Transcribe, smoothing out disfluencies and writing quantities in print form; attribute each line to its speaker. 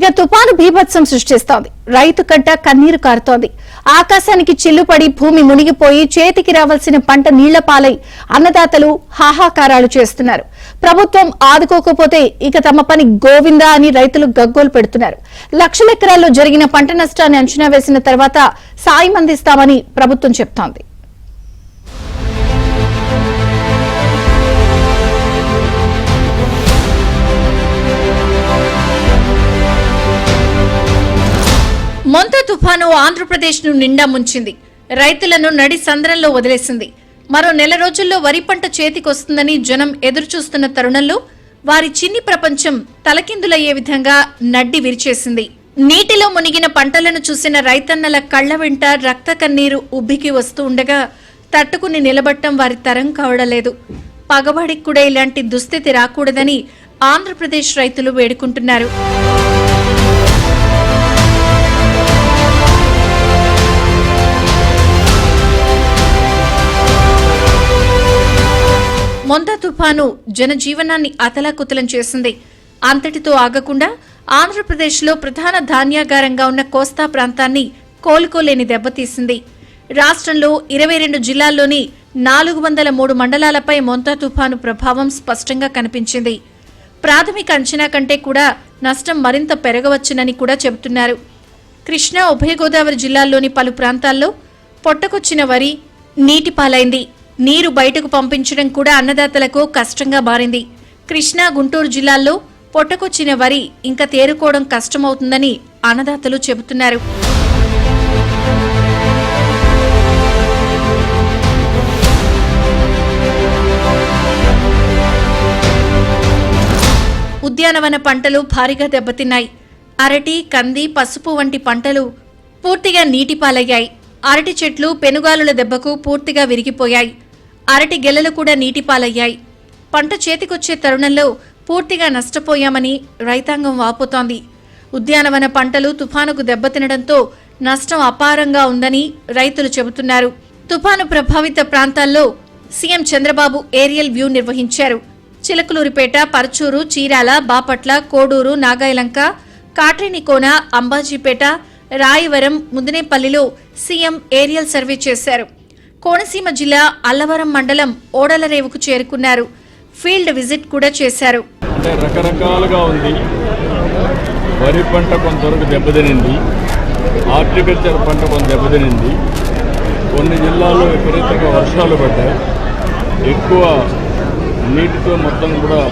Speaker 1: ఇక తుపాను బీభత్సం సృష్టిస్తోంది. రైతు కంట కన్నీరు కారుతోంది. ఆకాశానికి చిల్లుపడి భూమి మునిగిపోయి చేతికి రావాల్సిన పంట నీళ్ల పాలై అన్నదాతలు హాహాకారాలు చేస్తున్నారు. ప్రభుత్వం ఆదుకోకపోతే ఇక తమ పని గోవిందా అని రైతులు గగ్గోలు పెడుతున్నారు. లక్షల ఎకరాల్లో జరిగిన పంట నష్టాన్ని అంచనా వేసిన తర్వాత సాయం అందిస్తామని ప్రభుత్వం చెప్తోంది. మొంతా తుఫాను ఆంధ్రప్రదేశ్ ను నిండా ముంచింది. రైతులను నడి సంద్రంలో వదిలేసింది. మరో నెల రోజుల్లో వరి పంట చేతికొస్తుందని జనం ఎదురుచూస్తున్న తరుణంలో వారి చిన్ని ప్రపంచం తలకిందులయ్యే విధంగా నడ్డి విరిచేసింది. నీటిలో మునిగిన పంటలను చూసిన రైతన్నల కళ్ల వెంట రక్త కన్నీరు ఉబ్బికి వస్తూ ఉండగా తట్టుకుని నిలబట్టం వారి తరం కావడలేదు. పగబడికి కూడా ఇలాంటి దుస్థితి రాకూడదని ఆంధ్రప్రదేశ్ రైతులు వేడుకుంటున్నారు. మొంతా తుఫాను జనజీవనాన్ని అతలాకుతలం చేసింది. అంతటితో ఆగకుండా ఆంధ్రప్రదేశ్లో ప్రధాన ధాన్యాగారంగా ఉన్న కోస్తా ప్రాంతాన్ని కోలుకోలేని దెబ్బతీసింది. రాష్ట్రంలో 22 జిల్లాల్లోని 403 మండలాలపై మొంతా తుఫాను ప్రభావం స్పష్టంగా కనిపించింది. ప్రాథమిక అంచనా కంటే కూడా నష్టం మరింత పెరగవచ్చునని కూడా చెబుతున్నారు. కృష్ణా, ఉభయ గోదావరి జిల్లాల్లోని పలు ప్రాంతాల్లో పొట్టకొచ్చిన వరి నీటిపాలైంది. నీరు బయటకు పంపించడం కూడా అన్నదాతలకు కష్టంగా మారింది. కృష్ణా, గుంటూరు జిల్లాల్లో పొట్టకొచ్చిన వరి ఇంకా తేరుకోవడం కష్టమవుతుందని అన్నదాతలు చెబుతున్నారు. ఉద్యానవన పంటలు భారీగా దెబ్బతిన్నాయి. అరటి, కంది, పసుపు వంటి పంటలు పూర్తిగా నీటిపాలయ్యాయి. అరటి చెట్లు పెనుగాలుల దెబ్బకు పూర్తిగా విరిగిపోయాయి. అరటి గెలలు కూడా నీటిపాలయ్యాయి. పంట చేతికొచ్చే తరుణంలో పూర్తిగా నష్టపోయామని రైతాంగం వాపోతోంది. ఉద్యానవన పంటలు తుఫానుకు దెబ్బతినడంతో నష్టం అపారంగా ఉందని రైతులు చెబుతున్నారు. తుఫాను ప్రభావిత ప్రాంతాల్లో సీఎం చంద్రబాబు ఏరియల్ వ్యూ నిర్వహించారు. చిలకలూరిపేట, పరచూరు, చీరాల, బాపట్ల, కోడూరు, నాగాయలంక, కాట్రేనికోన, అంబాజీపేట, రాయవరం, ముదినేపల్లిలో సీఎం ఏరియల్ సర్వే చేశారు. కోనసీమ జిల్లా అల్లవరం మండలం ఓడలరేవుకు చేరుకున్నారు. ఫీల్డ్ విజిట్ కూడా చేశారు.
Speaker 2: రకరకాలుగా ఉంది. వరి పంట కొంతవరకు దెబ్బతినింది. హార్టికల్చర్ పంట కొంత దెబ్బతినింది. కొన్ని జిల్లాల్లో విపరీతంగా వర్షాలు పడ్డాయి. ఎక్కువ నీటితో మొత్తం కూడా